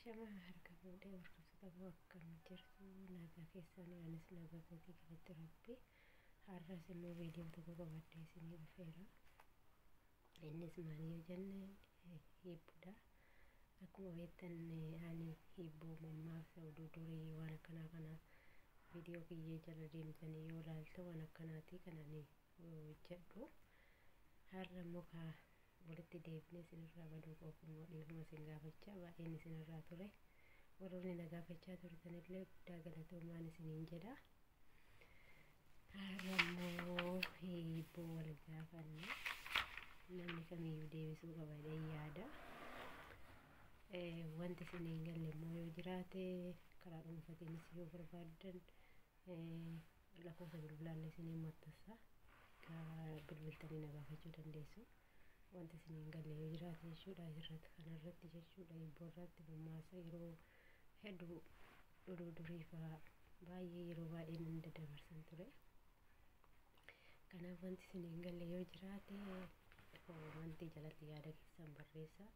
Shama harka fuudhee hordoftoota akkam jirtu nagaa keessanii anis nagaa kootii galatti rabbi har'as immoo viidiyoo tokko qabadhee isinii dhufeera. Innis maal yoo jenne hiibbuudha. Akkuma beektan ani hibboo mammaaksa oduu durii waan akkanaa kana viidiyoo kiyyee jala deemtanii yoo ilaaltu waan akkanaati kan ani hojjedhu. Har'a immoo walitti deebinee isinirraa baduu qophummoo dhiifama isin gaafachaa baay'een isinirraa ture. Warroonni na gaafachaa turtanillee guddaa galatoomaa isiniin jedha. Har'a immoo hibboo wal gaafanne namni kamiyyuu deebisuu qaba jedhee yaada. Wanti isiniin galle immoo yoo jiraate karaa dhuunfaatiinis yoo barbaaddan lakkoofsa bilbilaallee isiniin maxxansa bilbiltanii na gaafachuu dandeessu. Wanti isiniin galle yoo jiraate jechuudha asirratti kanarratti jechuudha hibboo irratti mammaaksa yeroo hedduu oduu durii fa'aa baay'ee yeroo baay'ee nan daddabarsan ture. Kanaaf wanti isiniin galle yoo jiraate wanti jalatti yaada keessan barreessaa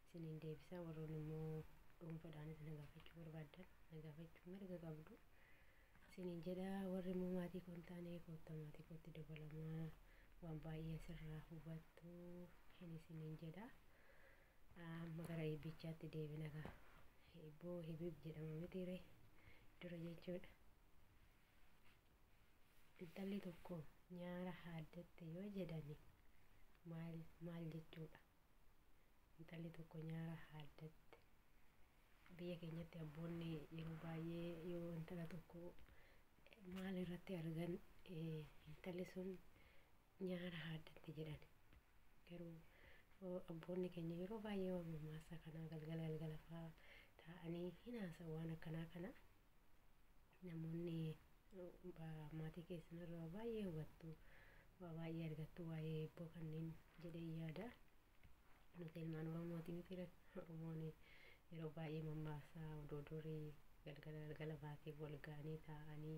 isiniin deebisaa. Warroonni immoo dhuunfaadhaanis na gaafachuu barbaaddan na gaafachuu mirga qabdu isiniin jedha. Warri immoo maatii koo hin taane kottaa maatii kootti dabalamaa waan baay'ee asirraa hubattu hin isiniin jedha. Amma gara hibbichaatti deebina gaa. Hibboo hibiib jedhama mitiire dura jechuudha. Intalli tokko nyaara haaddatte yoo jedhani maal jechuudha? Intalli tokko nyaara haaddatte biyya keenyatti abboonni yeroo baay'ee yoo intala tokko maal irratti argan intalli sun nyaara haaddatte jedhan. Garuu abboonni keenya yeroo baay'ee waan mammaaksa kanaa galgala fa'aa taa'anii hin haasa'u waan akkanaa kana. Namoonni maatii keessanirraa baay'ee hubattu waa baay'ee argattu waa'ee hibboo kanneen jedhee yaada. Nuti ilmaan Oromooti miti Oromoon yeroo baay'ee mammaaksa oduu durii galgala maatii wal ga'anii taa'anii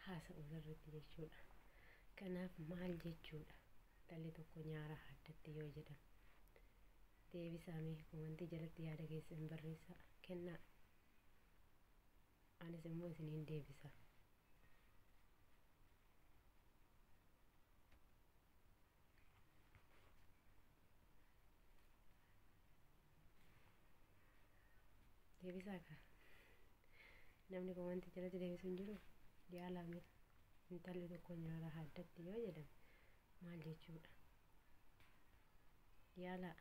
haasa'u irratti jechuudha. Kanaaf maal jechuudha intalli tokko nyaara haaddatte yoo jedhan? Deebisaamee komantii jalatti yaada keessan barreessaa kennaa. Anis immoo isiniin deebisa. Deebisaa kaa namni komantii jalatti deebisu hin jiru yaalame. Intalli tokko nyaara haaddatte yoo jedhan maal jechuudha? Yaalaa.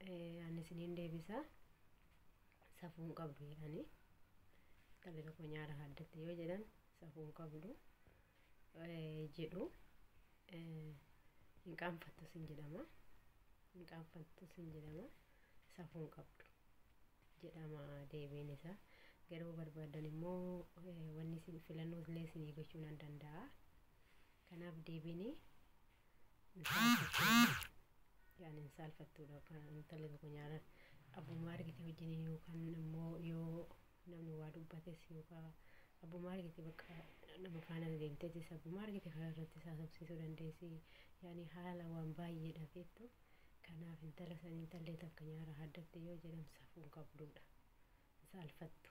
Ani isiniin deebisa. Safuun qabdu jedhani. Intalli tokko nyaara haaddatte yoo jedhan safuun qabdu jedhu. Hin qaanfattu sin jedhama. Hin qaanfattu sin jedhama. Safuun qabdu jedhama deebiin isaa. Garuu barbaadan immoo wanni isin filannoo illee isinii gochuu nan danda'a. Kanaaf deebiin hin saalfattuudha. Intalli tokko nyaara abbummaa argite wajjin yookaan immoo yoo namni waa dubbates yookaan abbummaa argite bakka nama faana deemteetis abbummaa argite karaa irratti haasofsiisuu dandeessi. Yaani haala waan baay'ee dhafeettu. Kanaaf intala san intallee takka nyaara haaddatte yoo jedhan safuun qabduudha. Saalfattu.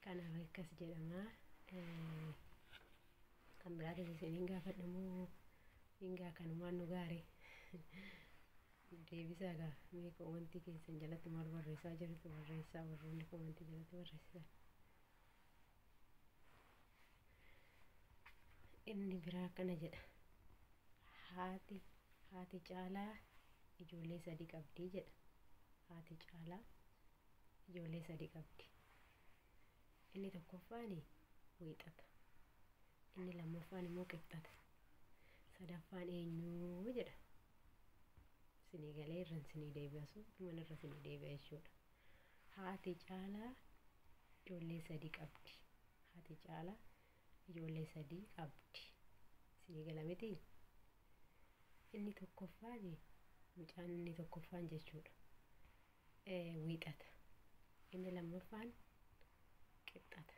Kanaaf akkas jedhama. Kan biraatis isiniin gaafadhamoo hingaa kanumaan nu gaare. Deebisaa gaa mee komantii keessan jalatti maal barreessaa jirtu barreessaa. Warroonni komantii jalatti barreessan. Inni biraa akkana jedha. Haati caalaa ijoollee sadii qabdi jedha. Haati caalaa ijoollee sadii qabdi. Inni tokkoffaan wiixata. Inni lammaffaan immoo qixxata. Sadaffaan eenyuu jedha. Isinii galee irra isinii deebisu mana irra isinii deebi'a jechuudha. Haati caalaa ijoollee sadii qabdi. Haati caalaa ijoollee sadii qabdi. Isinii gala miti? Inni tokkoffaan mucaan inni tokkoffaan jechuudha. Wiixata. Inni lammaffaan qixxata.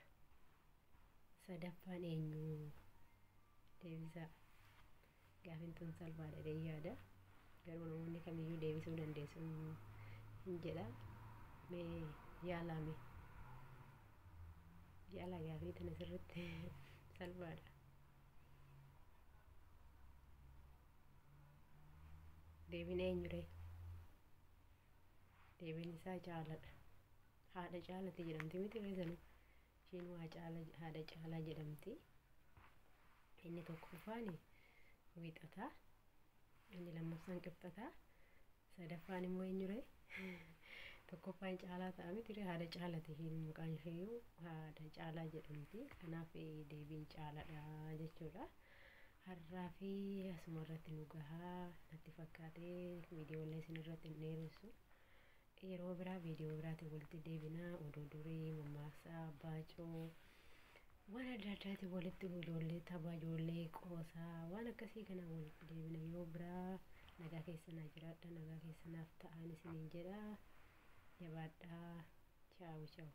sadaffaan eenyu deebisaa. Gaafiin tun salphaadha yaada garuu namoonni kamiyyuu deebisuu dandeessu hin jedha. Mee yaalame yaala gaafii tana sirriitti salphaadha. Deebiin eenyure? Deebiin isaa Caaladha. Haadha Caalati jedhamti miti reesanu. Ishiin waa haadha Caalaa jedhamti. Inni tokkoffaani Wiixataa, inni lammaffaan Qibxataa, sadaffaan immoo eenyure? Tokkoffaan Caalaa ta'a miti haadha Caalati. Ishiin maqaan isheeyyuu haadha Caalaa jedhamti. Kanaaf deebiin Caaladha jechuudha. Har'aa fi asuma irratti nu gahaa natti fakkaatee viidiyoolee isin irratti hin dheeressu. Yeroo biraa viidiyoo biraatiin walitti deebinaa. Oduu durii, mammaaksa, baacoo waan adda addaatiin walitti ijoollee tapha ijoollee qoosaa waan akkasii kana walitti deebina. Yeroo biraa nagaa keessanaa jiraadha. Nagaa keessanaaf ta'an isiniin jedha. Jabaadhaa. Chaawu chaawu.